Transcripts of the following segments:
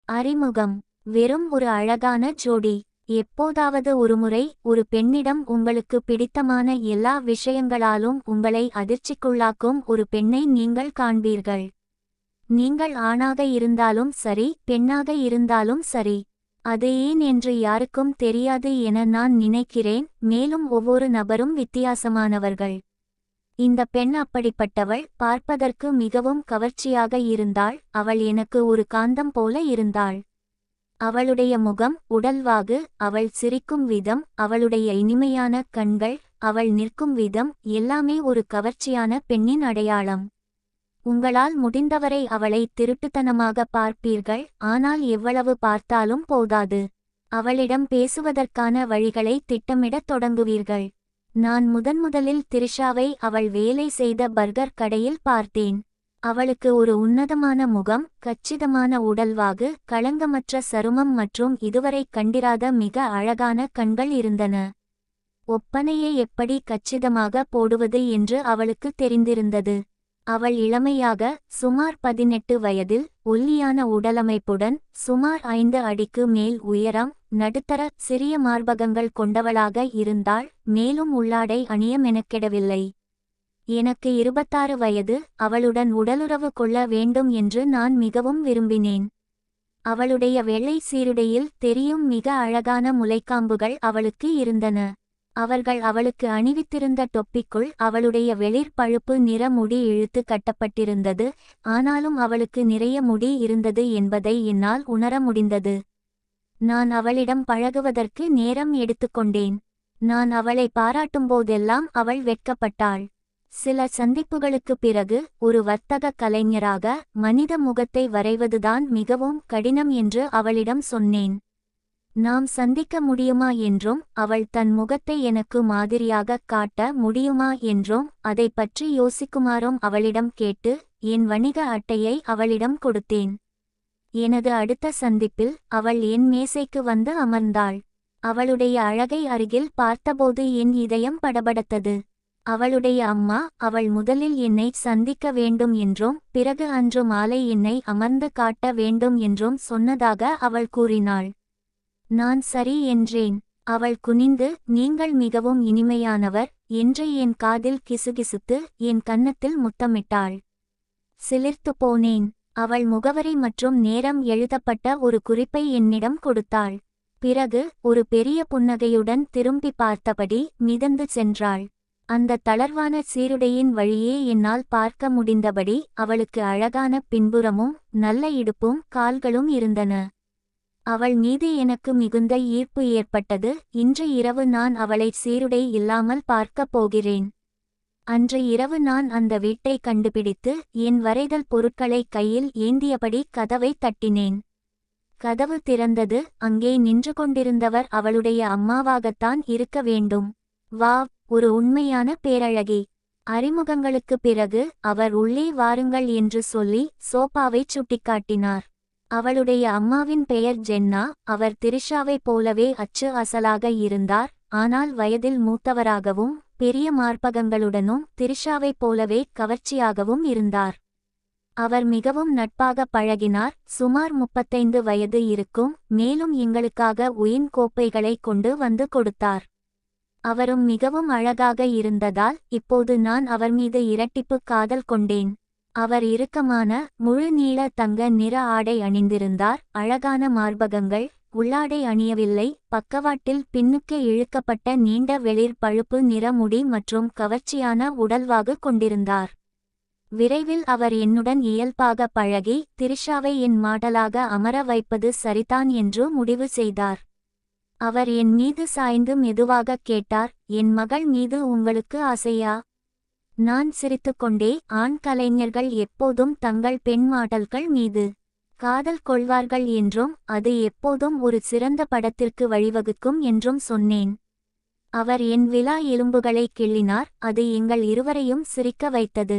அறிமுகம். வெறும் ஒரு அழகான ஜோடி. எப்போதாவது ஒருமுறை ஒரு பெண்ணிடம் உங்களுக்கு பிடித்தமான எல்லா விஷயங்களாலும் உங்களை அதிர்ச்சிக்குள்ளாக்கும் ஒரு பெண்ணை நீங்கள் காண்பீர்கள். நீங்கள் ஆணாக இருந்தாலும் சரி, பெண்ணாக இருந்தாலும் சரி. அது ஏன் என்று யாருக்கும் தெரியாது என நான் நினைக்கிறேன். மேலும் ஒவ்வொரு நபரும் வித்தியாசமானவர்கள். இந்த பெண் அப்படிப்பட்டவள். பார்ப்பதற்கு மிகவும் கவர்ச்சியாக இருந்தாள். அவள் எனக்கு ஒரு காந்தம் போல இருந்தாள். அவளுடைய முகம், உடல்வாகு, அவள் சிரிக்கும் விதம், அவளுடைய இனிமையான கண்கள், அவள் நிற்கும் விதம் எல்லாமே ஒரு கவர்ச்சியான பெண்ணின் அடையாளம். உங்களால் முடிந்தவரை அவளை திருட்டுத்தனமாக பார்ப்பீர்கள். ஆனால் எவ்வளவு பார்த்தாலும் போதாது. அவளிடம் பேசுவதற்கான வழிகளை திட்டமிடத் தொடங்குவீர்கள். நான் முதன்முதலில் திரிஷாவை அவள் வேலை செய்த பர்கர் கடையில் பார்த்தேன். அவளுக்கு ஒரு உன்னதமான முகம், கச்சிதமான உடல்வாகு, களங்கமற்ற சருமம் மற்றும் இதுவரை கண்டிராத மிக அழகான கண்கள் இருந்தன. ஒப்பனையை எப்படி கச்சிதமாக போடுவது என்று அவளுக்கு தெரிந்திருந்தது. அவள் இளமையாக, சுமார் 18 வயதில், ஒல்லியான உடலமைப்புடன், சுமார் 5 அடிக்கு மேல் உயரம், நடுத்தர சிறிய மார்பகங்கள் கொண்டவளாக இருந்தாள். மேலும் உள்ளாடை அணிய மெனக்கெடவில்லை. எனக்கு 26 வயது. அவளுடன் உடலுறவு கொள்ள வேண்டும் என்று நான் மிகவும் விரும்பினேன். அவளுடைய வெள்ளை சீருடையில் தெரியும் மிக அழகான முலைக்காம்புகள் அவளுக்கு இருந்தன. அவர்கள் அவளுக்கு அணிவித்திருந்த தொப்பிக்குள் அவளுடைய வெளிர் பழுப்பு நிற முடி இழுத்து கட்டப்பட்டிருந்தது. ஆனாலும் அவளுக்கு நிறைய முடி இருந்தது என்பதை என்னால் உணர முடிந்தது. நான் அவளிடம் பழகுவதற்கு நேரம் எடுத்துக்கொண்டேன். நான் அவளை பாராட்டும்போதெல்லாம் அவள் வெட்கப்பட்டாள். சில சந்திப்புகளுக்குப் பிறகு, ஒரு வர்த்தக கலைஞராக மனித முகத்தை வரைவதுதான் மிகவும் கடினம் என்று அவளிடம் சொன்னேன். நாம் சந்திக்க முடியுமா என்றும், அவள் தன் முகத்தை எனக்கு மாதிரியாகக் காட்ட முடியுமா என்றும் அதை பற்றி யோசிக்குமாறும் அவளிடம் கேட்டு, என் வணிக அட்டையை அவளிடம் கொடுத்தேன். எனது அடுத்த சந்திப்பில் அவள் என் மேசைக்கு வந்து அமர்ந்தாள். அவளுடைய அழகை அருகில் பார்த்தபோது என் இதயம் படபடத்தது. அவளுடைய அம்மா அவள் முதலில் என்னை சந்திக்க வேண்டும் என்றும் பிறகு அன்று மாலை என்னை அமர்ந்து காட்ட வேண்டும் என்றும் சொன்னதாக அவள் கூறினாள். நான் சரி என்றேன். அவள் குனிந்து, நீங்கள் மிகவும் இனிமையானவர் என்று என் காதில் கிசுகிசுத்து என் கன்னத்தில் முத்தமிட்டாள். சிலிர்த்து போனேன். அவள் முகவரி மற்றும் நேரம் எழுதப்பட்ட ஒரு குறிப்பை என்னிடம் கொடுத்தாள். பிறகு ஒரு பெரிய புன்னகையுடன் திரும்பி பார்த்தபடி மிதந்து சென்றாள். அந்த தளர்வான சீருடையின் வழியே என்னால் பார்க்க முடிந்தபடி அவளுக்கு அழகான பின்புறமும் நல்ல இடுப்பும் கால்களும் இருந்தன. அவள் மீது எனக்கு மிகுந்த ஈர்ப்பு ஏற்பட்டது. இன்று இரவு நான் அவளை சீருடை இல்லாமல் பார்க்கப் போகிறேன். அன்று இரவு நான் அந்த வீட்டை கண்டுபிடித்து என் வரைதல் பொருட்களை கையில் ஏந்தியபடி கதவை தட்டினேன். கதவு திறந்தது. அங்கே நின்று கொண்டிருந்தவர் அவளுடைய அம்மாவாகத்தான் இருக்க வேண்டும். வா, ஒரு உண்மையான பேரழகி. அறிமுகங்களுக்குப் பிறகு அவர் உள்ளே வாருங்கள் என்று சொல்லி சோபாவைச் சுட்டிக்காட்டினார். அவளுடைய அம்மாவின் பெயர் ஜென்னா. அவர் திரிஷாவைப் போலவே அச்சு அசலாக இருந்தார். ஆனால் வயதில் மூத்தவராகவும் பெரிய மார்பகங்களுடனும் திரிஷாவைப் போலவே கவர்ச்சியாகவும் இருந்தார். அவர் மிகவும் நட்பாக பழகினார். சுமார் 35 வயது இருக்கும். மேலும் எங்களுக்காக ஒயின் கோப்பைகளை கொண்டு வந்து கொடுத்தார். அவரும் மிகவும் அழகாக இருந்ததால் இப்போது நான் அவர் மீது இரட்டிப்பு காதல் கொண்டேன். அவர் இறுக்கமான, முழு நீள தங்க நிற ஆடை அணிந்திருந்தார். அழகான மார்பகங்கள். உள்ளாடை அணியவில்லை. பக்கவாட்டில் பின்னுக்கு இழுக்கப்பட்ட நீண்ட வெளிர் பழுப்பு நிற முடி மற்றும் கவர்ச்சியான உடல்வாகு கொண்டிருந்தார். விரைவில் அவர் என்னுடன் இயல்பாக பழகி திரிஷாவை என் மாடலாக அமர வைப்பது சரிதான் என்று முடிவு செய்தார். அவர் என் மீது சாய்ந்து மெதுவாக கேட்டார், என் மகள் மீது உங்களுக்கு ஆசையா? நான் சிரித்துக்கொண்டே, ஆண் கலைஞர்கள் எப்போதும் தங்கள் பெண் மாடல்கள் மீது காதல் கொள்வார்கள் என்றும் அது எப்போதும் ஒரு சிறந்த படத்திற்கு வழிவகுக்கும் என்றும் சொன்னேன். அவர் என் விலா எலும்புகளை கிள்ளினார். அது எங்கள் இருவரையும் சிரிக்க வைத்தது.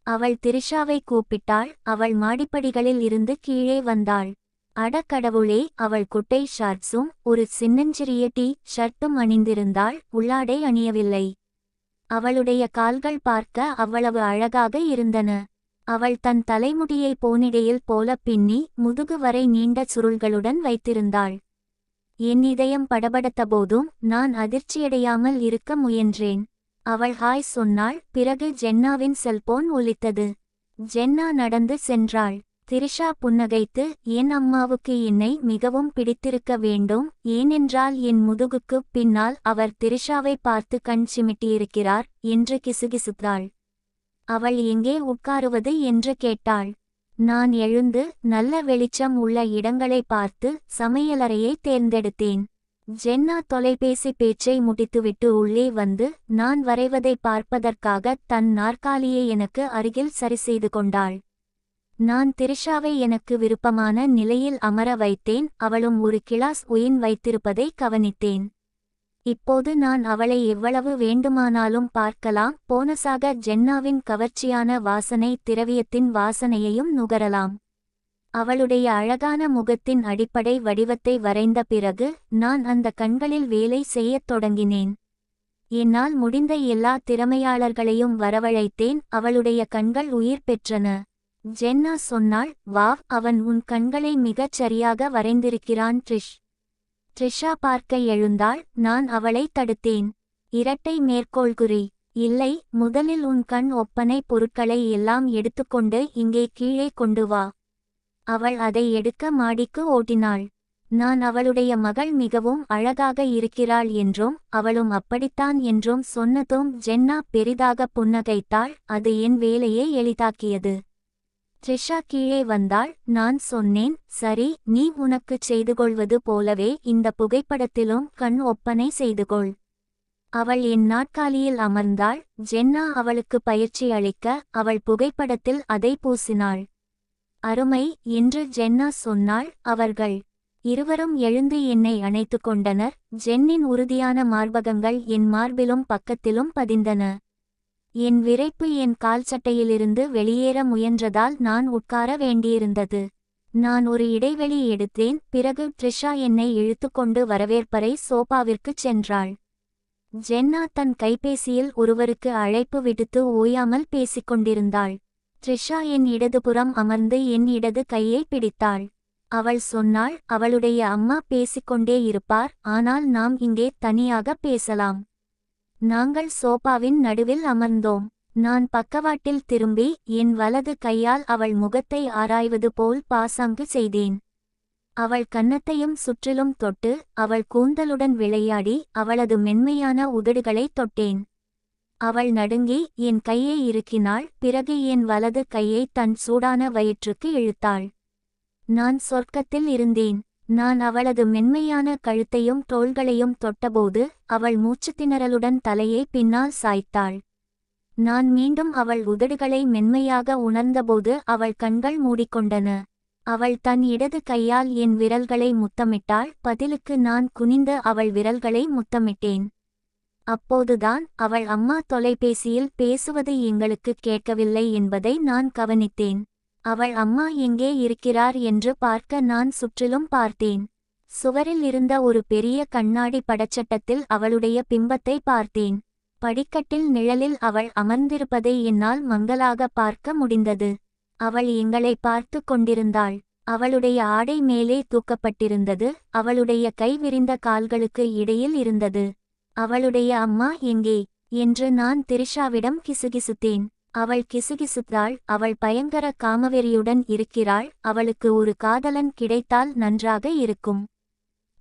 அவள் திரிஷாவை கூப்பிட்டாள். அவள் மாடிப்படிகளில் இருந்து கீழே வந்தாள். அடக்கடவுளே, அவள் குட்டை ஷார்ட்ஸும் ஒரு சின்னஞ்சிறிய டீ ஷர்ட்டும் அணிந்திருந்தாள். உள்ளாடை அணியவில்லை. அவளுடைய கால்கள் பார்க்க அவ்வளவு அழகாக இருந்தன. அவள் தன் தலைமுடியை போனிடையில் போல பின்னி முதுகு வரை நீண்ட சுருள்களுடன் வைத்திருந்தாள். என் இதயம் படபடத்தபோதும் நான் அதிர்ச்சியடையாமல் இருக்க முயன்றேன். அவள் ஹாய் சொன்னாள். பிறகு ஜென்னாவின் செல்போன் ஒலித்தது. ஜென்னா நடந்து சென்றாள். திரிஷா புன்னகைத்து, என் அம்மாவுக்கு என்னை மிகவும் பிடித்திருக்க வேண்டும், ஏனென்றால் என் முதுகுக்குப் பின்னால் அவர் திரிஷாவை பார்த்து கண் சிமிட்டியிருக்கிறார் என்று கிசுகிசுத்தாள். அவள் எங்கே உட்காருவது என்று கேட்டாள். நான் எழுந்து நல்ல வெளிச்சம் உள்ள இடங்களை பார்த்து சமையலறையை தேர்ந்தெடுத்தேன். ஜென்னா தொலைபேசி பேச்சை முடித்துவிட்டு உள்ளே வந்து நான் வரைவதை பார்ப்பதற்காக தன் நாற்காலியை எனக்கு அருகில் சரிசெய்து கொண்டாள். நான் திரிஷாவை எனக்கு விருப்பமான நிலையில் அமர வைத்தேன். அவளும் ஒரு கிளாஸ் ஒயின் வைத்திருப்பதை கவனித்தேன். இப்போது நான் அவளை எவ்வளவு வேண்டுமானாலும் பார்க்கலாம். போனஸாக ஜென்னாவின் கவர்ச்சியான வாசனை திரவியத்தின் வாசனையையும் நுகரலாம். அவளுடைய அழகான முகத்தின் அடிப்படை வடிவத்தை வரைந்த பிறகு நான் அந்த கண்களில் வேலை செய்யத் தொடங்கினேன். என்னால் முடிந்த எல்லா திறமையாளர்களையும் வரவழைத்தேன். அவளுடைய கண்கள் உயிர் பெற்றன. ஜென்னா சொன்னாள், வாவ், அவன் உன் கண்களை மிகச் சரியாக வரைந்திருக்கிறான் ட்ரிஷா பார்க்க எழுந்தாள். நான் அவளை தடுத்தேன். இரட்டை மேற்கோள்குறி. இல்லை, முதலில் உன் கண் ஒப்பனை பொருட்களை எல்லாம் எடுத்துக்கொண்டு இங்கே கீழே கொண்டு வா. அவள் அதை எடுக்க மாடிக்கு ஓட்டினாள். நான் அவளுடைய மகள் மிகவும் அழகாக இருக்கிறாள் என்றும் அவளும் அப்படித்தான் என்றும் சொன்னதும் ஜென்னா பெரிதாக புன்னகைத்தாள். அது என் வேலையை எளிதாக்கியது. ட்ரிஷா கீழே வந்தாள். நான் சொன்னேன், சரி, நீ உனக்குச் செய்துகொள்வது போலவே இந்த புகைப்படத்திலும் கண் ஒப்பனை செய்துகொள். அவள் என் நாற்காலியில் அமர்ந்தாள். ஜென்னா அவளுக்கு பயிற்சி அளிக்க அவள் புகைப்படத்தில் அதை பூசினாள். அருமை என்று ஜென்னா சொன்னாள். அவர்கள் இருவரும் எழுந்து என்னை அணைத்து கொண்டனர். ஜென்னின் உறுதியான மார்பகங்கள் என் மார்பிலும் பக்கத்திலும் பதிந்தன. என் விரைப்பு என் கால்சட்டையிலிருந்து வெளியேற முயன்றதால் நான் உட்கார வேண்டியிருந்தது. நான் ஒரு இடைவெளி எடுத்தேன். பிறகு ட்ரிஷா என்னை இழுத்துக்கொண்டு வரவேற்பறை சோபாவிற்குச் சென்றாள். ஜென்னா தன் கைபேசியில் ஒருவருக்கு அழைப்பு விடுத்து ஓயாமல் பேசிக்கொண்டிருந்தாள். ட்ரிஷா என் இடதுபுறம் அமர்ந்து என் இடது கையை பிடித்தாள். அவள் சொன்னாள், அவளுடைய அம்மா பேசிக்கொண்டே இருப்பார், ஆனால் நாம் இங்கே தனியாக பேசலாம். நாங்கள் சோபாவின் நடுவில் அமர்ந்தோம். நான் பக்கவாட்டில் திரும்பி என் வலது கையால் அவள் முகத்தை ஆராய்வது போல் பாசாங்கு செய்தேன். அவள் கன்னத்தையும் சுற்றிலும் தொட்டு அவள் கூந்தலுடன் விளையாடி அவளது மென்மையான உதடுகளை தொட்டேன். அவள் நடுங்கி என் கையை இறுக்கினாள். பிறகு என் வலது கையை தன் சூடான வயிற்றுக்கு இழுத்தாள். நான் சொர்க்கத்தில் இருந்தேன். நான் அவளது மென்மையான கழுத்தையும் தோள்களையும் தொட்டபோது அவள் மூச்சுத்திணறலுடன் தலையை பின்னால் சாய்த்தாள். நான் மீண்டும் அவள் உதடுகளை மென்மையாக உணர்ந்தபோது அவள் கண்கள் மூடிக்கொண்டன. அவள் தன் இடது கையால் என் விரல்களை முத்தமிட்டாள். பதிலுக்கு நான் குனிந்து அவள் விரல்களை முத்தமிட்டேன். அப்போதுதான் அவள் அம்மா தொலைபேசியில் பேசுவது எங்களுக்கு கேட்கவில்லை என்பதை நான் கவனித்தேன். அவள் அம்மா எங்கே இருக்கிறார் என்று பார்க்க நான் சுற்றிலும் பார்த்தேன். சுவரில் இருந்த ஒரு பெரிய கண்ணாடி படச்சட்டத்தில் அவளுடைய பிம்பத்தை பார்த்தேன். படிக்கட்டில் நிழலில் அவள் அமர்ந்திருப்பதை என்னால் மங்கலாக பார்க்க முடிந்தது. அவள் எங்களை பார்த்து கொண்டிருந்தாள். அவளுடைய ஆடை மேலே தூக்கப்பட்டிருந்தது. அவளுடைய கை விரிந்த கால்களுக்கு இடையில் இருந்தது. அவளுடைய அம்மா எங்கே என்று நான் திரிஷாவிடம் கிசுகிசுத்தேன். அவள் கிசுகிசுத்தாள். அவள் பயங்கர காமவெறியுடன் இருக்கிறாள். அவளுக்கு ஒரு காதலன் கிடைத்தால் நன்றாக இருக்கும்.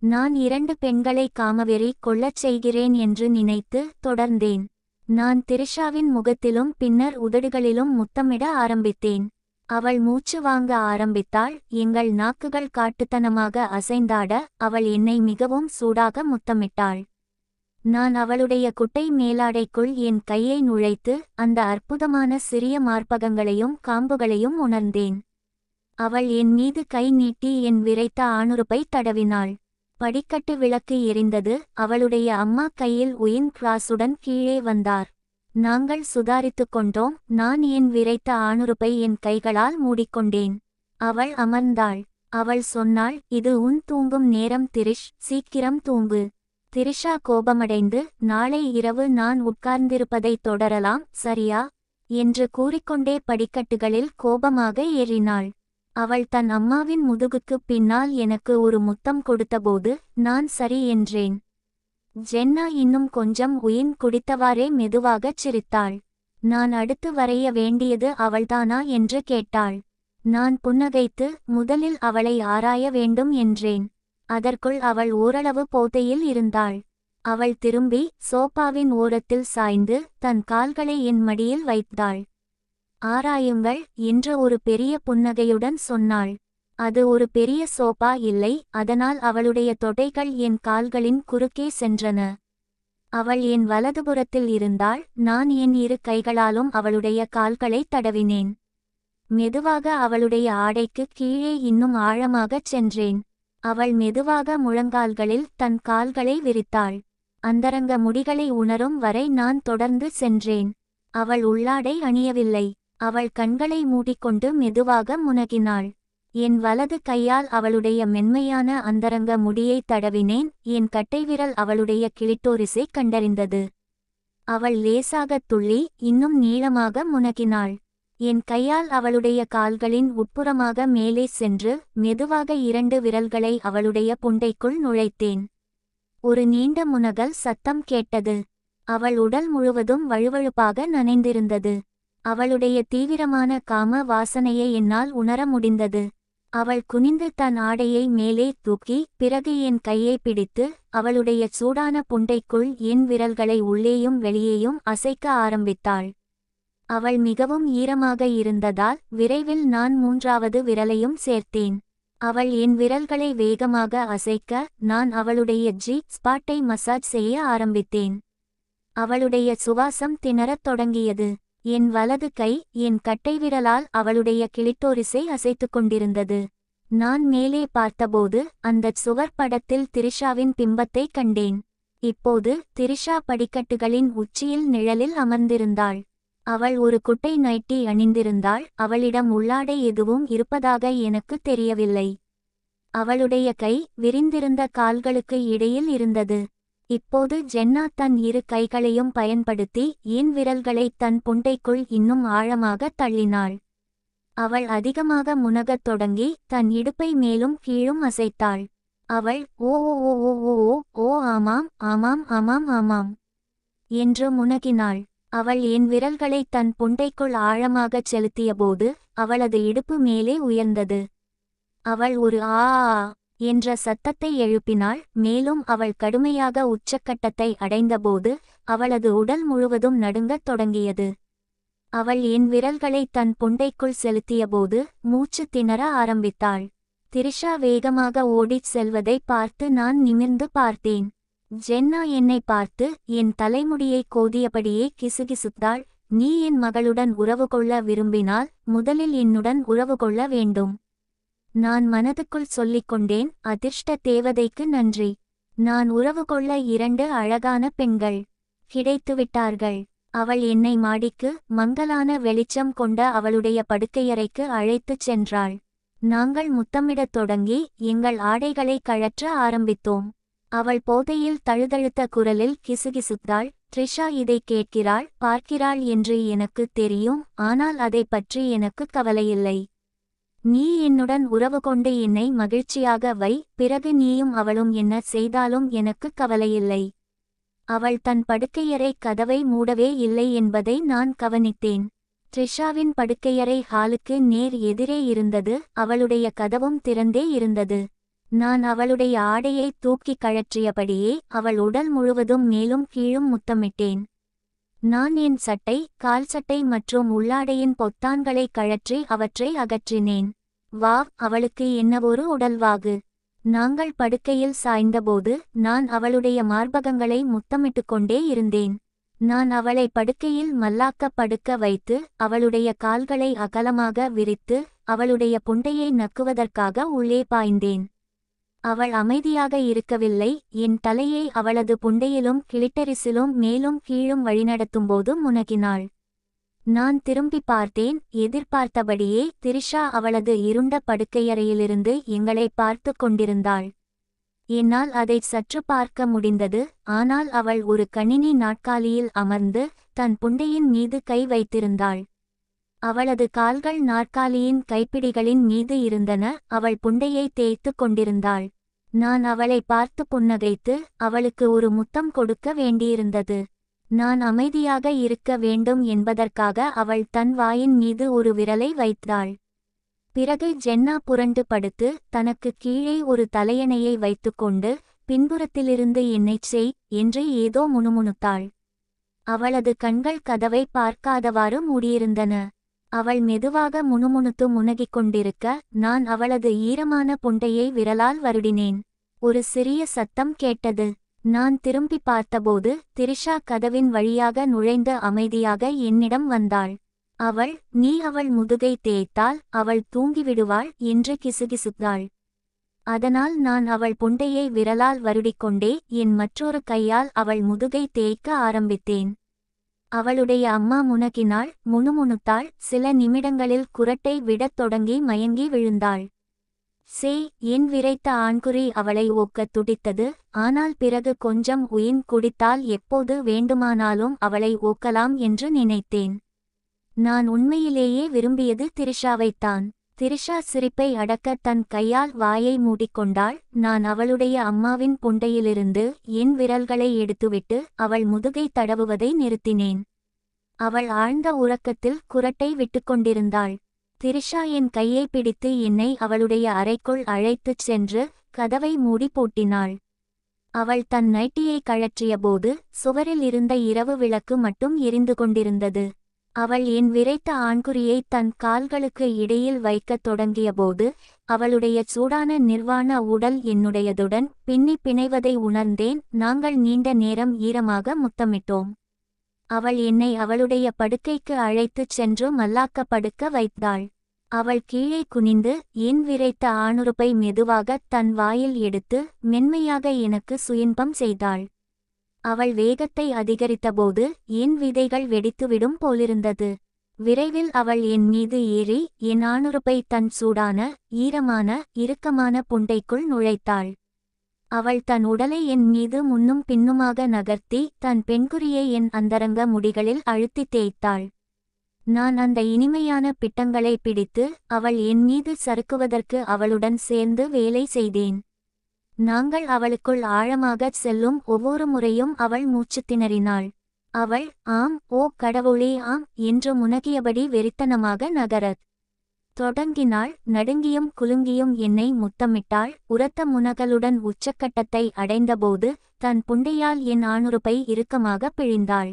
நான் 2 பெண்களை காமவெறி கொள்ளச் செய்கிறேன் என்று நினைத்து தொடர்ந்தேன். நான் திரிஷாவின் முகத்திலும் பின்னர் உதடுகளிலும் முத்தமிட ஆரம்பித்தேன். அவள் மூச்சு வாங்க ஆரம்பித்தாள். எங்கள் நாக்குகள் காட்டுத்தனமாக அசைந்தாட அவள் என்னை மிகவும் சூடாக முத்தமிட்டாள். நான் அவளுடைய குட்டை மேலாடைக்குள் என் கையை நுழைத்து அந்த அற்புதமான சிறிய மார்பகங்களையும் காம்புகளையும் உணர்ந்தேன். அவள் என் மீது கை நீட்டி என் விரைத்த ஆணுறுப்பை தடவினாள். படிக்கட்டு விளக்கு எரிந்தது. அவளுடைய அம்மா கையில் ஒயின் கிராஸுடன் கீழே வந்தார். நாங்கள் சுதாரித்துக் கொண்டோம். நான் என் விரைத்த ஆணுறுப்பை என் கைகளால் மூடிக்கொண்டேன். அவள் அமர்ந்தாள். அவள் சொன்னாள், இது உன் தூங்கும் நேரம் திரிஷ், சீக்கிரம் தூங்கு. திரிஷா கோபமடைந்து, நாளை இரவு நான் உட்கார்ந்திருப்பதை தொடரலாம், சரியா என்று கூறிக்கொண்டே படிக்கட்டுகளில் கோபமாக ஏறினாள். அவள் தன் அம்மாவின் முதுகுக்குப் பின்னால் எனக்கு ஒரு முத்தம் கொடுத்தபோது நான் சரி என்றேன். ஜென்னா இன்னும் கொஞ்சம் உயின் குடித்தவாறே மெதுவாகச் சிரித்தாள். நான் அடுத்து வரைய வேண்டியது அவள்தானா என்று கேட்டாள். நான் புன்னகைத்து முதலில் அவளை ஆராய வேண்டும் என்றேன். அதற்குள் அவள் ஓரளவு போதையில் இருந்தாள். அவள் திரும்பி சோபாவின் ஓரத்தில் சாய்ந்து தன் கால்களை என் மடியில் வைத்தாள். ஆராயுங்கள் என்று ஒரு பெரிய புன்னகையுடன் சொன்னாள். அது ஒரு பெரிய சோபா இல்லை, அதனால் அவளுடைய தொடைகள் என் கால்களின் குறுக்கே சென்றன. அவள் என் வலதுபுறத்தில் இருந்தாள். நான் என் இரு கைகளாலும் அவளுடைய கால்களை தடவினேன். மெதுவாக அவளுடைய ஆடைக்கு கீழே இன்னும் ஆழமாகச் சென்றேன். அவள் மெதுவாக முழங்கால்களில் தன் கால்களை விரித்தாள். அந்தரங்க முடிகளை உணரும் வரை நான் தொடர்ந்து சென்றேன். அவள் உள்ளாடை அணியவில்லை. அவள் கண்களை மூடிக்கொண்டு மெதுவாக முனகினாள். என் வலது கையால் அவளுடைய மென்மையான அந்தரங்க முடியை தடவினேன். என் கட்டைவிரல் அவளுடைய கிளிட்டோரிஸை கண்டறிந்தது. அவள் லேசாகத் துள்ளி இன்னும் நீளமாக முனகினாள். என் கையால் அவளுடைய கால்களின் உட்புறமாக மேலே சென்று மெதுவாக 2 விரல்களை அவளுடைய புண்டைக்குள் நுழைத்தேன். ஒரு நீண்ட முனகல் சத்தம் கேட்டது. அவள் உடல் முழுவதும் வழுவழுப்பாக நனைந்திருந்தது. அவளுடைய தீவிரமான காம வாசனையை என்னால் உணர முடிந்தது. அவள் குனிந்து தன் ஆடையை மேலே தூக்கி பிறகு என் கையை பிடித்து அவளுடைய சூடான புண்டைக்குள் என் விரல்களை உள்ளேயும் வெளியேயும் அசைக்க ஆரம்பித்தாள். அவள் மிகவும் ஈரமாக இருந்ததால் விரைவில் நான் 3வது விரலையும் சேர்த்தேன். அவள் என் விரல்களை வேகமாக அசைக்க நான் அவளுடைய ஸ்பாட்டை மசாஜ் செய்ய ஆரம்பித்தேன். அவளுடைய சுவாசம் திணறத் தொடங்கியது. என் வலது கை என் கட்டைவிரலால் அவளுடைய கிளிட்டோரிஸை அசைத்துக் கொண்டிருந்தது. நான் மேலே பார்த்தபோது அந்தச் சுவர் படத்தில் திரிஷாவின் பிம்பத்தை கண்டேன். இப்போது திரிஷா படிக்கட்டுகளின் உச்சியில் நிழலில் அமர்ந்திருந்தாள். அவள் ஒரு குட்டை நைட்டி அணிந்திருந்தாள். அவளிடம் உள்ளாடை எதுவும் இருப்பதாக எனக்கு தெரியவில்லை. அவளுடைய கை விரிந்திருந்த கால்களுக்கு இடையில் இருந்தது. இப்போது ஜென்னா தன் இரு கைகளையும் பயன்படுத்தி என் விரல்களை தன் புண்டைக்குள் இன்னும் ஆழமாக தள்ளினாள். அவள் அதிகமாக முனகத் தொடங்கி தன் இடுப்பை மேலும் கீழும் அசைத்தாள். அவள் ஓ ஓ ஓ ஓ ஓ ஓ ஓ ஆமாம் ஆமாம் ஆமாம் ஆமாம் என்று முனகினாள். அவள் என் விரல்களை தன் புண்டைக்குள் ஆழமாகச் செலுத்தியபோது அவளது இடுப்பு மேலே உயர்ந்தது. அவள் ஒரு ஆ என்ற சத்தத்தை எழுப்பினாள். மேலும் அவள் கடுமையாக உச்சக்கட்டத்தை அடைந்தபோது அவளது உடல் முழுவதும் நடுங்கத் தொடங்கியது. அவள் என் விரல்களை தன் புண்டைக்குள் செலுத்தியபோது மூச்சு திணற ஆரம்பித்தாள். திரிஷா வேகமாக ஓடிச் செல்வதை பார்த்து நான் நிமிர்ந்து பார்த்தேன். ஜென்னா என்னை பார்த்து என் தலைமுடியை கோதியபடியே கிசுகிசுத்தாள். நீ என் மகளுடன் உறவு கொள்ள விரும்பினால் முதலில் என்னுடன் உறவு கொள்ள வேண்டும். நான் மனதுக்குள் சொல்லிக்கொண்டேன், அதிர்ஷ்ட தேவதைக்கு நன்றி. நான் உறவு கொள்ள 2 அழகான பெண்கள் கிடைத்துவிட்டார்கள். அவள் என்னை மாடிக்கு மங்கலான வெளிச்சம் கொண்ட அவளுடைய படுக்கையறைக்கு அழைத்துச் சென்றாள். நாங்கள் முத்தமிடத் தொடங்கி எங்கள் ஆடைகளை கழற்ற ஆரம்பித்தோம். அவள் போதையில் தழுதழுத்த குரலில் கிசுகிசுத்தாள். த்ரிஷா இதை கேட்கிறாள் பார்க்கிறாள் என்று எனக்கு தெரியும், ஆனால் அதை பற்றி எனக்கு கவலையில்லை. நீ என்னுடன் உறவு கொண்டு என்னை மகிழ்ச்சியாக வை, பிறகு நீயும் அவளும் என்ன செய்தாலும் எனக்கு கவலையில்லை. அவள் தன் படுக்கையறை கதவை மூடவே இல்லை என்பதை நான் கவனித்தேன். த்ரிஷாவின் படுக்கையறை ஹாலுக்கு நேர் எதிரே இருந்தது. அவளுடைய கதவும் திறந்தே இருந்தது. நான் அவளுடைய ஆடையை தூக்கி கழற்றியபடியே அவள் உடல் முழுவதும் மேலும் கீழும் முத்தமிட்டேன். நான் என் சட்டை, கால் சட்டை மற்றும் உள்ளாடையின் பொத்தான்களை கழற்றி அவற்றை அகற்றினேன். வாவ், அவளுக்கு என்னவொரு உடல்வாகு! நாங்கள் படுக்கையில் சாய்ந்தபோது நான் அவளுடைய மார்பகங்களை முத்தமிட்டு கொண்டே இருந்தேன். நான் அவளை படுக்கையில் மல்லாக்க படுக்க வைத்து அவளுடைய கால்களை அகலமாக விரித்து அவளுடைய புண்டையை நக்குவதற்காக உள்ளே பாய்ந்தேன். அவள் அமைதியாக இருக்கவில்லை. என் தலையை அவளது புண்டையிலும் கிளிட்டரிசிலும் மேலும் கீழும் வழிநடத்தும்போது முனகினாள். நான் திரும்பி பார்த்தேன். எதிர்பார்த்தபடியே திரிஷா அவளது இருண்ட படுக்கையறையிலிருந்து எங்களை பார்த்து கொண்டிருந்தாள். என்னால் அதை சற்று பார்க்க முடிந்தது. ஆனால் அவள் ஒரு கணினி நாற்காலியில் அமர்ந்து தன் புண்டையின் மீது கை வைத்திருந்தாள். அவளது கால்கள் நாற்காலியின் கைப்பிடிகளின் மீது இருந்தன. அவள் புண்டையை தேய்த்து கொண்டிருந்தாள். நான் அவளை பார்த்து புன்னகைத்து அவளுக்கு ஒரு முத்தம் கொடுக்க வேண்டியிருந்தது. நான் அமைதியாக இருக்க வேண்டும் என்பதற்காக அவள் தன் வாயின் மீது ஒரு விரலை வைத்தாள். பிறகு ஜென்னா புரண்டு படுத்து தனக்கு கீழே ஒரு தலையணையை வைத்துக்கொண்டு பின்புறத்திலிருந்து என்னைச் செய் என்று ஏதோ முணுமுணுத்தாள். அவளது கண்கள் கதவை பார்க்காதவாறு மூடியிருந்தன. அவள் மெதுவாக முணுமுணுத்து முனகிக் கொண்டிருக்க நான் அவளது ஈரமான புண்டையை விரலால் வருடினேன். ஒரு சிறிய சத்தம் கேட்டது. நான் திரும்பி பார்த்தபோது திரிஷா கதவின் வழியாக நுழைந்து அமைதியாக என்னிடம் வந்தாள். அவள், நீ அவள் முதுகை தேய்த்தால் அவள் தூங்கிவிடுவாள் என்று கிசுகிசுத்தாள். அதனால் நான் அவள் புண்டையை விரலால் வருடிக்கொண்டே என் மற்றொரு கையால் அவள் முதுகை தேய்க்க ஆரம்பித்தேன். அவளுடைய அம்மா முனகினாள், முணுமுணுத்தாள். சில நிமிடங்களில் குரட்டை விடத் தொடங்கி மயங்கி விழுந்தாள். சே என் விரைத்த ஆண்குறி அவளை ஓக்கத் துடித்தது. ஆனால் பிறகு கொஞ்சம் உயின் குடித்தால் எப்போது வேண்டுமானாலும் அவளை ஓக்கலாம் என்று நினைத்தேன். நான் உண்மையிலேயே விரும்பியது திரிஷாவைத்தான். திரிஷா சிரிப்பை அடக்க தன் கையால் வாயை மூடிக்கொண்டாள். நான் அவளுடைய அம்மாவின் புண்டையிலிருந்து என் விரல்களை எடுத்துவிட்டு அவள் முதுகை தடவுவதை நிறுத்தினேன். அவள் ஆழ்ந்த உறக்கத்தில் குரட்டை விட்டுக்கொண்டிருந்தாள். திரிஷா என் கையை பிடித்து என்னை அவளுடைய அறைக்குள் அழைத்துச் சென்று கதவை மூடி பூட்டினாள். அவள் தன் நைட்டியை கழற்றியபோது சுவரில் இருந்த இரவு விளக்கு மட்டும் எரிந்து கொண்டிருந்தது. அவள் என் விரைத்த ஆண்குறியை தன் கால்களுக்கு இடையில் வைக்கத் தொடங்கியபோது அவளுடைய சூடான நிர்வாண உடல் என்னுடையதுடன் பின்னி பிணைவதை உணர்ந்தேன். நாங்கள் நீண்ட நேரம் ஈரமாக முத்தமிட்டோம். அவள் என்னை அவளுடைய படுக்கைக்கு அழைத்துச் சென்று மல்லாக்க படுக்க வைத்தாள். அவள் கீழே குனிந்து என் விரைத்த ஆணுறுப்பை மெதுவாக தன் வாயில் எடுத்து மென்மையாக எனக்கு சுயின்பம் செய்தாள். அவள் வேகத்தை அதிகரித்தபோது என் விதைகள் வெடித்துவிடும் போலிருந்தது. விரைவில் அவள் என் மீது ஏறி என் ஆணுறுப்பை தன் சூடான ஈரமான இறுக்கமான புண்டைக்குள் நுழைத்தாள். அவள் தன் உடலை என் மீது முன்னும் பின்னுமாக நகர்த்தி தன் பெண்குறியை என் அந்தரங்க முடிகளில் அழுத்தி தேய்த்தாள். நான் அந்த இனிமையான பிட்டங்களை பிடித்து அவள் என் மீது சறுக்குவதற்கு அவளுடன் சேர்ந்து வேலை செய்தேன். நாங்கள் அவளுக்குள் ஆழமாகச் செல்லும் ஒவ்வொரு முறையும் அவள் மூச்சு திணறினாள். அவள் ஆம், ஓ கடவுளே ஆம் என்று முனகியபடி வெறித்தனமாக நகரத் தொடங்கினாள். நடுங்கியும் குலுங்கியும் என்னை முத்தமிட்டாள். உரத்த முனகலுடன் உச்சக்கட்டத்தை அடைந்தபோது தன் புண்டையால் என் ஆணுறுப்பை இறுக்கமாக பிழிந்தாள்.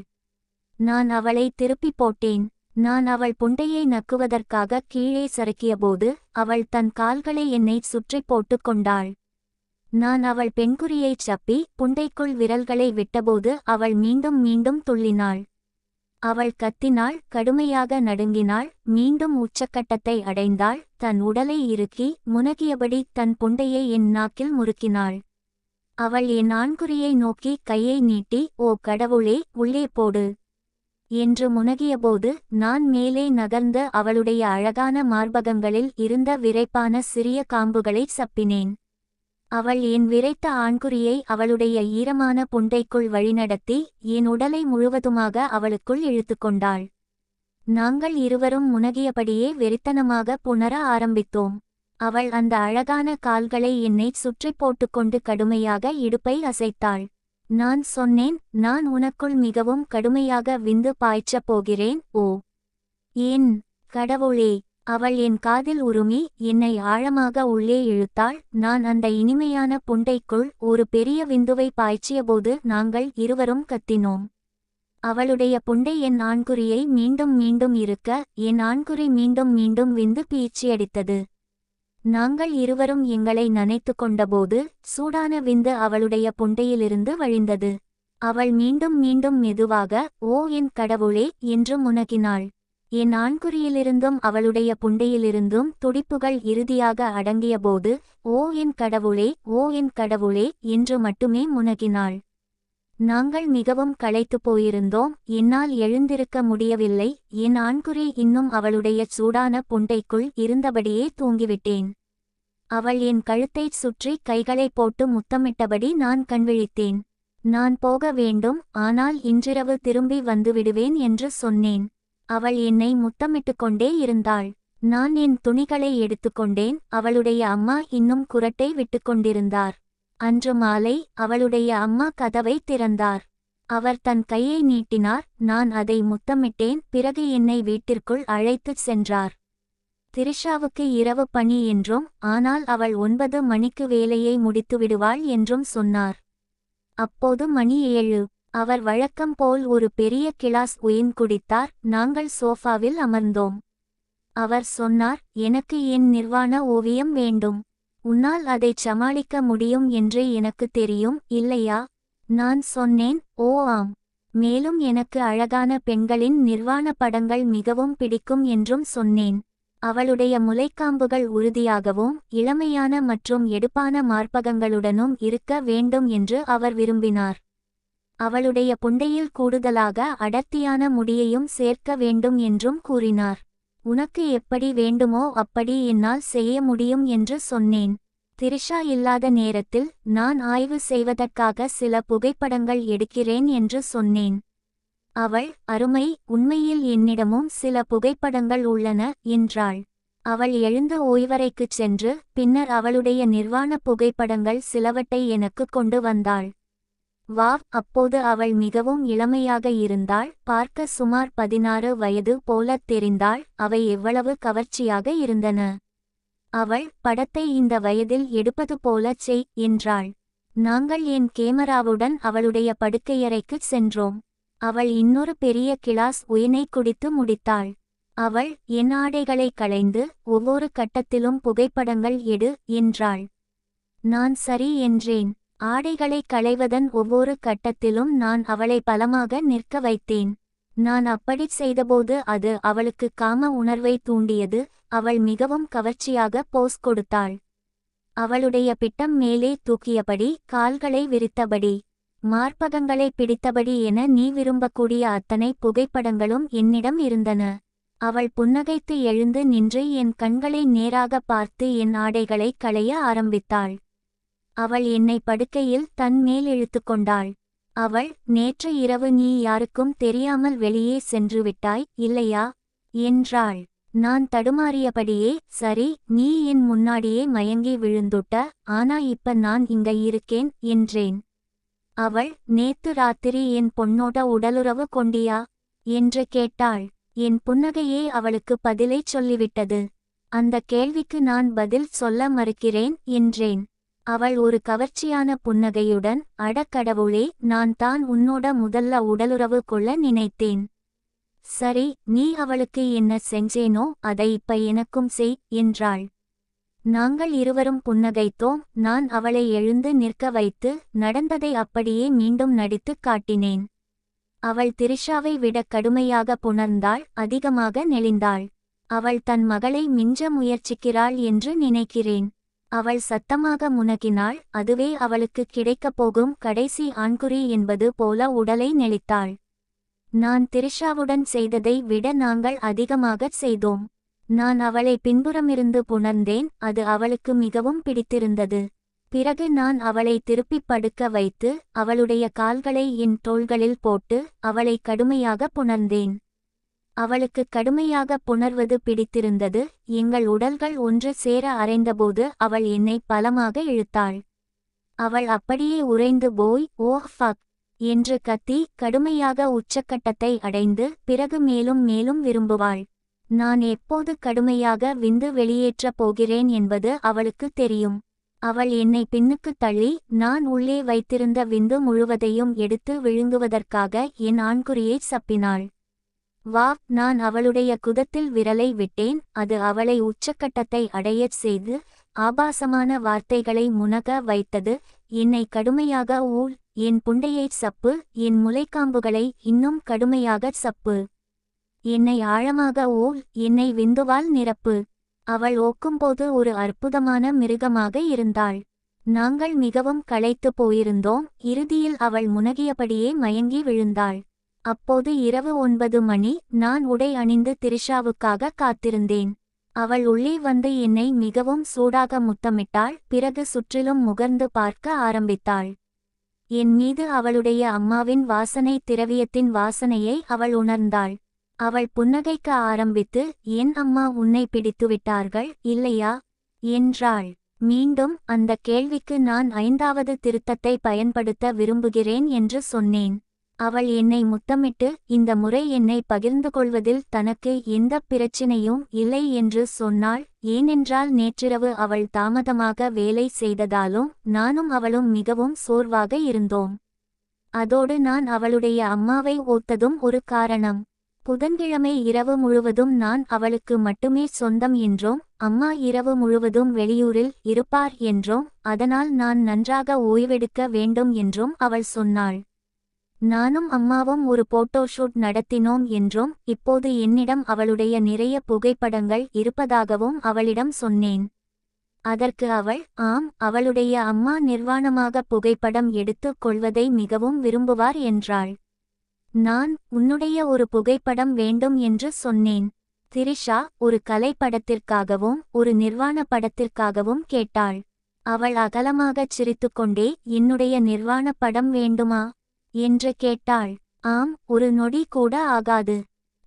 நான் அவளை திருப்பி போட்டேன். நான் அவள் புண்டையை நக்குவதற்காக கீழே சறுக்கியபோது அவள் தன் கால்களை என்னை சுற்றி போட்டு கொண்டாள். நான் அவள் பெண்குறியைச் சப்பி புண்டைக்குள் விரல்களை விட்டபோது அவள் மீண்டும் மீண்டும் துள்ளினாள். அவள் கத்தினாள், கடுமையாக நடுங்கினாள், மீண்டும் உச்சக்கட்டத்தை அடைந்தாள். தன் உடலை இறுக்கி முனகியபடி தன் புண்டையை என் நாக்கில் முறுக்கினாள். அவள் என் ஆண்குறியை நோக்கி கையை நீட்டி, ஓ கடவுளே, உள்ளே போடு என்று முனகியபோது நான் மேலே நகர்ந்து அவளுடைய அழகான மார்பகங்களில் இருந்த விரைப்பான சிறிய காம்புகளைச் சப்பினேன். அவள் என் விரைத்த ஆண்குறியை அவளுடைய ஈரமான புண்டைக்குள் வழிநடத்தி என் உடலை முழுவதுமாக அவளுக்குள் இழுத்துக்கொண்டாள். நாங்கள் இருவரும் முனகியபடியே வெறித்தனமாக புணர ஆரம்பித்தோம். அவள் அந்த அழகான கால்களை என்னை சுற்றி போட்டுக்கொண்டு கடுமையாக இடுப்பை அசைத்தாள். நான் சொன்னேன், நான் உனக்குள் மிகவும் கடுமையாக விந்து பாய்ச்சப் போகிறேன். ஓ என் கடவுளே! அவள் என் காதில் உருமி என்னை ஆழமாக உள்ளே இழுத்தாள். நான் அந்த இனிமையான புண்டைக்குள் ஒரு பெரிய விந்துவை பாய்ச்சியபோது நாங்கள் இருவரும் கத்தினோம். அவளுடைய புண்டை என் ஆண்குறியை மீண்டும் மீண்டும் இருக்க என் ஆண்குறி மீண்டும் மீண்டும் விந்து பீச்சியடித்தது. நாங்கள் இருவரும் எங்களை நனைத்து கொண்டபோது சூடான விந்து அவளுடைய புண்டையிலிருந்து வழிந்தது. அவள் மீண்டும் மீண்டும் மெதுவாக, ஓ என் கடவுளே என்று முனகினாள். என் ஆண்குறியிலிருந்தும் அவளுடைய புண்டையிலிருந்தும் துடிப்புகள் இறுதியாக அடங்கியபோது, ஓ என் கடவுளே, ஓ என் கடவுளே என்று மட்டுமே முனகினாள். நாங்கள் மிகவும் களைத்துப் போயிருந்தோம். என்னால் எழுந்திருக்க முடியவில்லை. என் ஆண்குறி இன்னும் அவளுடைய சூடான புண்டைக்குள் இருந்தபடியே தூங்கிவிட்டேன். அவள் என் கழுத்தைச் சுற்றி கைகளைப் போட்டு முத்தமிட்டபடி நான் கண்விழித்தேன். நான் போக வேண்டும், ஆனால் இன்றிரவு திரும்பி வந்துவிடுவேன் என்று சொன்னேன். அவள் என்னை முத்தமிட்டுக் கொண்டே இருந்தாள். நான் என் துணிகளை எடுத்துக்கொண்டேன். அவளுடைய அம்மா இன்னும் குரட்டை விட்டுக்கொண்டிருந்தார். அன்று மாலை அவளுடைய அம்மா கதவை திறந்தார். அவர் தன் கையை நீட்டினார். நான் அதை முத்தமிட்டேன். பிறகு என்னை வீட்டிற்குள் அழைத்துச் சென்றார். திரிஷாவுக்கு இரவு பணி என்றும், ஆனால் அவள் 9 மணிக்கு வேலையை முடித்துவிடுவாள் என்றும் சொன்னார். அப்போது மணி 7. அவர் வழக்கம் போல் ஒரு பெரிய கிளாஸ் ஒயின் குடித்தார். நாங்கள் சோஃபாவில் அமர்ந்தோம். அவர் சொன்னார், எனக்கு என் நிர்வாண ஓவியம் வேண்டும். உன்னால் அதைச் சமாளிக்க முடியும் என்று எனக்கு தெரியும், இல்லையா? நான் சொன்னேன், ஓ ஆம். மேலும் எனக்கு அழகான பெண்களின் நிர்வாண படங்கள் மிகவும் பிடிக்கும் என்றும் சொன்னேன். அவளுடைய முலைக்காம்புகள் உறுதியாகவும் இளமையான மற்றும் எடுப்பான மார்பகங்களுடனும் இருக்க வேண்டும் என்று அவர் விரும்பினார். அவளுடைய புண்டையில் கூடுதலாக அடர்த்தியான முடியையும் சேர்க்க வேண்டும் என்றும் கூறினார். உனக்கு எப்படி வேண்டுமோ அப்படி என்னால் செய்ய முடியும் என்று சொன்னேன். திரிஷா இல்லாத நேரத்தில் நான் ஆய்வு செய்வதற்காக சில புகைப்படங்கள் எடுக்கிறேன் என்று சொன்னேன். அவள், அருமை, உண்மையில் என்னிடமும் சில புகைப்படங்கள் உள்ளன என்றாள். அவள் எழுந்து ஓய்வறைக்குச் சென்று பின்னர் அவளுடைய நிர்வாண புகைப்படங்கள் சிலவற்றை எனக்கு கொண்டு வந்தாள். வாவ்! அப்போது அவள் மிகவும் இளமையாக இருந்தாள். பார்க்க சுமார் 16 வயது போலத் தெரிந்தாள். அவை எவ்வளவு கவர்ச்சியாக இருந்தன. அவள், படத்தை இந்த வயதில் எடுப்பது போலச் செய் என்றாள். நாங்கள் என் கேமராவுடன் அவளுடைய படுக்கையறைக்குச் சென்றோம். அவள் இன்னொரு பெரிய கிளாஸ் ஒயினை குடித்து முடித்தாள். அவள், என் ஆடைகளை களைந்து ஒவ்வொரு கட்டத்திலும் புகைப்படங்கள் எடு என்றாள். நான் சரி என்றேன். ஆடைகளை களைவதன் ஒவ்வொரு கட்டத்திலும் நான் அவளை பலமாக நிற்க வைத்தேன். நான் அப்படிச் செய்தபோது அது அவளுக்கு காம உணர்வை தூண்டியது. அவள் மிகவும் கவர்ச்சியாக போஸ் கொடுத்தாள். அவளுடைய பிட்டம் மேலே தூக்கியபடி, கால்களை விரித்தபடி, மார்பகங்களை பிடித்தபடி என நீ விரும்பக்கூடிய அத்தனை புகைப்படங்களும் என்னிடம் இருந்தன. அவள் புன்னகைத்து எழுந்து நின்று என் கண்களை நேராக பார்த்து என் ஆடைகளை களைய ஆரம்பித்தாள். அவள் என்னை படுக்கையில் தன் மேல் இழுத்துக்கொண்டாள். அவள், நேற்று இரவு நீ யாருக்கும் தெரியாமல் வெளியே சென்று விட்டாய், இல்லையா என்றாள். நான் தடுமாறியபடியே, சரி, நீ என் முன்னாடியே மயங்கி விழுந்துட்ட, ஆனா இப்ப நான் இங்க இருக்கேன் என்றேன். அவள், நேத்து ராத்திரி என் பொண்ணோட உடலுறவு கொண்டியா என்று கேட்டாள். என் புன்னகையே அவளுக்கு பதிலைச் சொல்லிவிட்டது. அந்த கேள்விக்கு நான் பதில் சொல்ல மறுக்கிறேன் என்றேன். அவள் ஒரு கவர்ச்சியான புன்னகையுடன், அடக்கடவுளே, நான் தான் உன்னோட முதல்ல உடலுறவு கொள்ள நினைத்தேன். சரி, நீ அவளுக்கு என்ன செஞ்சேனோ அதை இப்ப எனக்கும் செய் என்றாள். நாங்கள் இருவரும் புன்னகைத்தோம். நான் அவளை எழுந்து நிற்க வைத்து நடந்ததை அப்படியே மீண்டும் நடித்துக் காட்டினேன். அவள் திரிஷாவை விட கடுமையாக புணர்ந்தாள், அதிகமாக நெளிந்தாள். அவள் தன் மகளை மிஞ்ச முயற்சிக்கிறாள் என்று நினைக்கிறேன். அவள் சத்தமாக முனகினாள். அதுவே அவளுக்கு கிடைக்கப் போகும் கடைசி ஆண்குறி என்பது போல உடலை நெளித்தாள். நான் திரிஷாவுடன் செய்ததை விட நாங்கள் அதிகமாகச் செய்தோம். நான் அவளை பின்புறமிருந்து புணர்ந்தேன். அது அவளுக்கு மிகவும் பிடித்திருந்தது. பிறகு நான் அவளை திருப்பிப் படுக்க வைத்து அவளுடைய கால்களை என் தோள்களில் போட்டு அவளை கடுமையாக புணர்ந்தேன். அவளுக்கு கடுமையாக புணர்வது பிடித்திருந்தது. எங்கள் உடல்கள் ஒன்று சேர அறைந்தபோது அவள் என்னை பலமாக இழுத்தாள். அவள் அப்படியே உறைந்து போய், ஓஹ் ஃபக் என்று கத்தி கடுமையாக உச்சக்கட்டத்தை அடைந்து பிறகு மேலும் மேலும் விரும்புவாள். நான் எப்போது கடுமையாக விந்து வெளியேற்றப் போகிறேன் என்பது அவளுக்கு தெரியும். அவள் என்னை பின்னுக்குத் தள்ளி நான் உள்ளே வைத்திருந்த விந்து முழுவதையும் எடுத்து விழுங்குவதற்காக என் ஆண்குறியைச் சப்பினாள். வாவ்! நான் அவளுடைய குதத்தில் விரலை விட்டேன். அது அவளை உச்சக்கட்டத்தை அடையச் செய்து ஆபாசமான வார்த்தைகளை முனக வைத்தது. என்னை கடுமையாக ஊழ், என் புண்டையைச் சப்பு, என் முலைக்காம்புகளை இன்னும் கடுமையாகச் சப்பு, என்னை ஆழமாக ஊழ், என்னை விந்துவால் நிரப்பு. அவள் ஓக்கும்போது ஒரு அற்புதமான மிருகமாக இருந்தாள். நாங்கள் மிகவும் களைத்து போயிருந்தோம். இறுதியில் அவள் முனகியபடியே மயங்கி விழுந்தாள். அப்போது இரவு 9 மணி. நான் உடை அணிந்து திரிஷாவுக்காக காத்திருந்தேன். அவள் உள்ளே வந்து என்னை மிகவும் சூடாக முத்தமிட்டாள். பிறகு சுற்றிலும் முகர்ந்து பார்க்க ஆரம்பித்தாள். என் மீது அவளுடைய அம்மாவின் வாசனை திரவியத்தின் வாசனையை அவள் உணர்ந்தாள். அவள் புன்னகைக்க ஆரம்பித்து, என் அம்மா உன்னை பிடித்துவிட்டார்கள் இல்லையா என்றாள். மீண்டும் அந்த கேள்விக்கு நான் 5வது திருத்தத்தை பயன்படுத்த விரும்புகிறேன் என்று சொன்னேன். அவள் என்னை முத்தமிட்டு, இந்த முறை என்னை பகிர்ந்து கொள்வதில் தனக்கு எந்த பிரச்சினையும் இல்லை என்று சொன்னாள். ஏனென்றால் நேற்றிரவு அவள் தாமதமாக வேலை செய்ததாலும் நானும் அவளும் மிகவும் சோர்வாக இருந்தோம். அதோடு நான் அவளுடைய அம்மாவை ஓத்ததும் ஒரு காரணம். புதன்கிழமை இரவு முழுவதும் நான் அவளுக்கு மட்டுமே சொந்தம் என்றும் அம்மா இரவு முழுவதும் வெளியூரில் இருப்பார் என்றும் அதனால் நான் நன்றாக ஓய்வெடுக்க வேண்டும் என்றும் அவள் சொன்னாள். நானும் அம்மாவும் ஒரு போட்டோஷூட் நடத்தினோம் என்றும் இப்போது என்னிடம் அவளுடைய நிறைய புகைப்படங்கள் இருப்பதாகவும் அவளிடம் சொன்னேன். அதற்கு அவள், ஆம், அவளுடைய அம்மா நிர்வாணமாக புகைப்படம் எடுத்துக் கொள்வதை மிகவும் விரும்புவார் என்றாள். நான், உன்னுடைய ஒரு புகைப்படம் வேண்டும் என்று சொன்னேன். திரிஷா ஒரு கலை படத்திற்காகவும் ஒரு நிர்வாண படத்திற்காகவும் கேட்டாள். அவள் அகலமாகச் சிரித்துக்கொண்டே, என்னுடைய நிர்வாண படம் வேண்டுமா என்று கேட்டாள். ஆம், ஒரு நொடி கூட ஆகாது.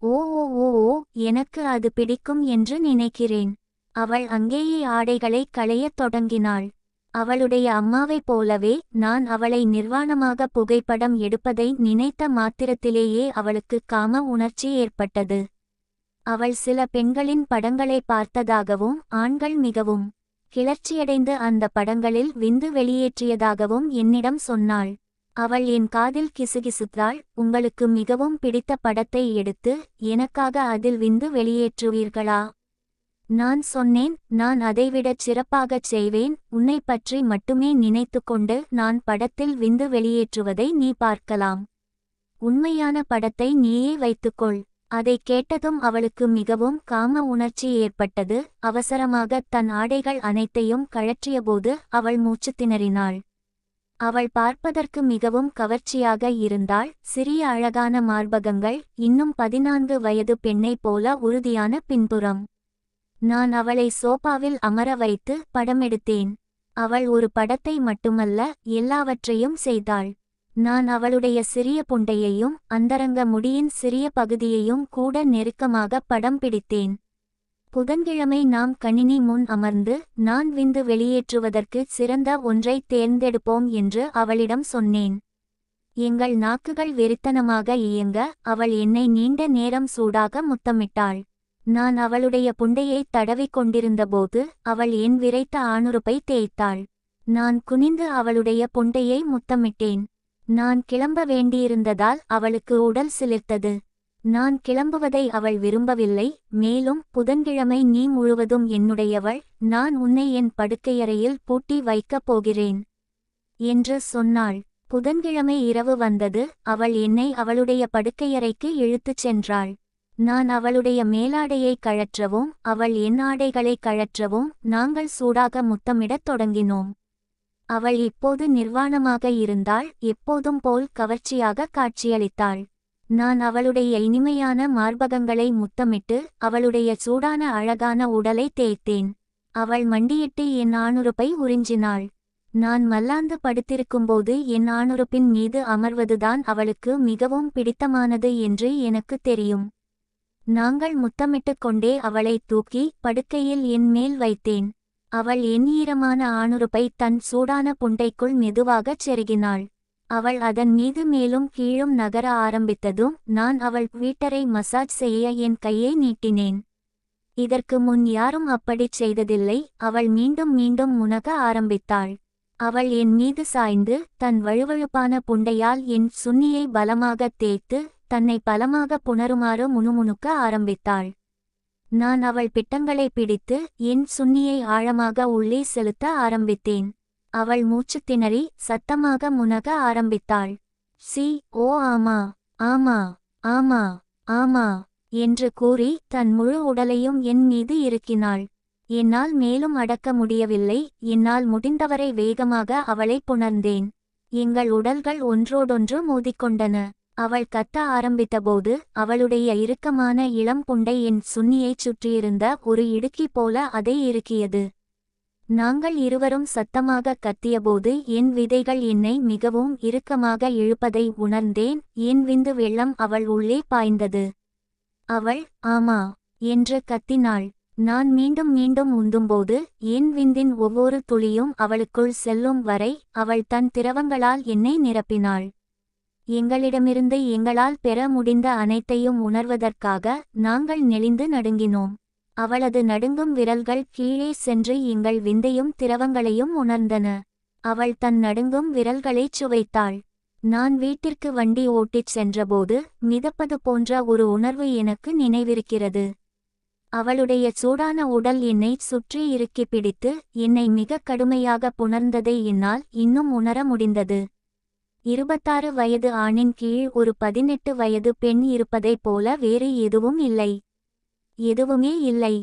ஓ ஓ ஓ ஓ, எனக்கு அது பிடிக்கும் என்று நினைக்கிறேன். அவள் அங்கேயே ஆடைகளை களையத் தொடங்கினாள். அவளுடைய அம்மாவைப் போலவே நான் அவளை நிர்வாணமாக புகைப்படம் எடுப்பதை நினைத்த மாத்திரத்திலேயே அவளுக்கு காம உணர்ச்சி ஏற்பட்டது. அவள் சில பெண்களின் படங்களை பார்த்ததாகவும் ஆண்கள் மிகவும் கிளர்ச்சியடைந்து அந்த படங்களில் விந்து வெளியேற்றியதாகவும் என்னிடம் சொன்னாள். அவள் என் காதில் கிசுகிசுத்தாள். உங்களுக்கு மிகவும் பிடித்த படத்தை எடுத்து எனக்காக அதில் விந்து வெளியேற்றுவீர்களா? நான் சொன்னேன், நான் அதைவிடச் சிறப்பாகச் செய்வேன். உன்னை பற்றி மட்டுமே நினைத்துக்கொண்டு நான் படத்தில் விந்து வெளியேற்றுவதை நீ பார்க்கலாம். உண்மையான படத்தை நீயே வைத்துக்கொள். அதை கேட்டதும் அவளுக்கு மிகவும் காம உணர்ச்சி ஏற்பட்டது. அவசரமாக தன் ஆடைகள் அனைத்தையும் கழற்றியபோது அவள் மூச்சு திணறினாள். அவள் பார்ப்பதற்கு மிகவும் கவர்ச்சியாக இருந்தாள். சிறிய அழகான மார்பகங்கள், இன்னும் 14 வயது பெண்ணைப் போல உறுதியான பின்புறம். நான் அவளை சோபாவில் அமர வைத்து படமெடுத்தேன். அவள் ஒரு படத்தை மட்டுமல்ல, எல்லாவற்றையும் செய்தாள். நான் அவளுடைய சிறிய புண்டையையும் அந்தரங்க முடியின் சிறிய பகுதியையும் கூட நெருக்கமாக படம் பிடித்தேன். புதன்கிழமை நாம் கணினி முன் அமர்ந்து நான் விந்து வெளியேற்றுவதற்கு சிறந்த ஒன்றை தேர்ந்தெடுப்போம் என்று அவளிடம் சொன்னேன். எங்கள் நாக்குகள் வெறித்தனமாக இயங்க அவள் என்னை நீண்ட நேரம் சூடாக முத்தமிட்டாள். நான் அவளுடைய புண்டையை தடவிக் கொண்டிருந்தபோது அவள் என் விரைத்த ஆணுறுப்பை தேய்த்தாள். நான் குனிந்து அவளுடைய புண்டையை முத்தமிட்டேன். நான் கிளம்ப வேண்டியிருந்ததால் அவளுக்கு உடல் சிலிர்த்தது. நான் கிளம்புவதை அவள் விரும்பவில்லை. மேலும், புதன்கிழமை நீ முழுவதும் என்னுடையவள், நான் உன்னை என் படுக்கையறையில் பூட்டி வைக்கப் போகிறேன் என்று சொன்னாள். புதன்கிழமை இரவு வந்தது. அவள் என்னை அவளுடைய படுக்கையறைக்கு இழுத்துச் சென்றாள். நான் அவளுடைய மேலாடையை கழற்றவும் அவள் என் ஆடைகளை கழற்றவும் நாங்கள் சூடாக முத்தமிடத் தொடங்கினோம். அவள் இப்போது நிர்வாணமாக இருந்தாள். எப்போதும் போல் கவர்ச்சியாக காட்சியளித்தாள். நான் அவளுடைய இனிமையான மார்பகங்களை முத்தமிட்டு அவளுடைய சூடான அழகான உடலை தேய்த்தேன். அவள் மண்டியிட்டு என் ஆணுறுப்பை உறிஞ்சினாள். நான் மல்லாந்து படுத்திருக்கும்போது என் ஆணுறுப்பின் மீது அமர்வதுதான் அவளுக்கு மிகவும் பிடித்தமானது என்று எனக்கு தெரியும். நாங்கள் முத்தமிட்டு கொண்டே அவளை தூக்கி படுக்கையில் என் மேல் வைத்தேன். அவள் என் ஈரமான ஆணுறுப்பை தன் சூடான புண்டைக்குள் மெதுவாகச் செருகினாள். அவள் அதன் மீது மேலும் கீழும் நகர ஆரம்பித்ததும் நான் அவள் வீட்டரை மசாஜ் செய்ய என் கையை நீட்டினேன். இதற்கு முன் யாரும் அப்படிச் செய்ததில்லை. அவள் மீண்டும் மீண்டும் முனக ஆரம்பித்தாள். அவள் என் மீது சாய்ந்து தன் வழுவழுப்பான புண்டையால் என் சுன்னியை பலமாகத் தேய்த்து தன்னை பலமாக புணருமாறு முணுமுணுக்க ஆரம்பித்தாள். நான் அவள் பிட்டங்களை பிடித்து என் சுன்னியை ஆழமாக உள்ளே செலுத்த ஆரம்பித்தேன். அவள் மூச்சு திணறி சத்தமாக முனக ஆரம்பித்தாள். சி ஓ ஆமா ஆமா ஆமா ஆமா என்று கூறி தன் முழு உடலையும் என் மீது இறுக்கினாள். என்னால் மேலும் அடக்க முடியவில்லை. என்னால் முடிந்தவரை வேகமாக அவளை புணர்ந்தேன். எங்கள் உடல்கள் ஒன்றோடொன்று மோதிக்கொண்டன. அவள் கத்த ஆரம்பித்தபோது அவளுடைய இறுக்கமான இளம் புண்டை என் சுன்னியைச் சுற்றியிருந்த ஒரு இடுக்கி போல அதை இறுக்கியது. நாங்கள் இருவரும் சத்தமாக கத்தியபோது என் விதைகள் என்னை மிகவும் இறுக்கமாக இழுப்பதை உணர்ந்தேன். என் விந்து வெள்ளம் அவள் உள்ளே பாய்ந்தது. அவள் ஆமா என்று கத்தினாள். நான் மீண்டும் மீண்டும் உந்தும்போது என் விந்தின் ஒவ்வொரு துளியும் அவளுக்குள் செல்லும் வரை அவள் தன் திரவங்களால் என்னை நிரப்பினாள். எங்களிடமிருந்து எங்களால் பெற முடிந்த அனைத்தையும் உணர்வதற்காக நாங்கள் நெளிந்து நடுங்கினோம். அவளது நடுங்கும் விரல்கள் கீழே சென்று எங்கள் விந்தையும் திரவங்களையும் உணர்ந்தன. அவள் தன் நடுங்கும் விரல்களைச் சுவைத்தாள். நான் வீட்டிற்கு வண்டி ஓட்டிச் சென்றபோது மிதப்பது போன்ற ஒரு உணர்வு எனக்கு நினைவிருக்கிறது. அவளுடைய சூடான உடல் என்னை சுற்றி இறுக்கி பிடித்து என்னை மிக கடுமையாக புணர்ந்ததை என்னால் இன்னும் உணர முடிந்தது. 26 வயது ஆணின் கீழ் ஒரு 18 வயது பெண் இருப்பதைப் போல வேறு எதுவும் இல்லை. எதுவுமே இல்லை.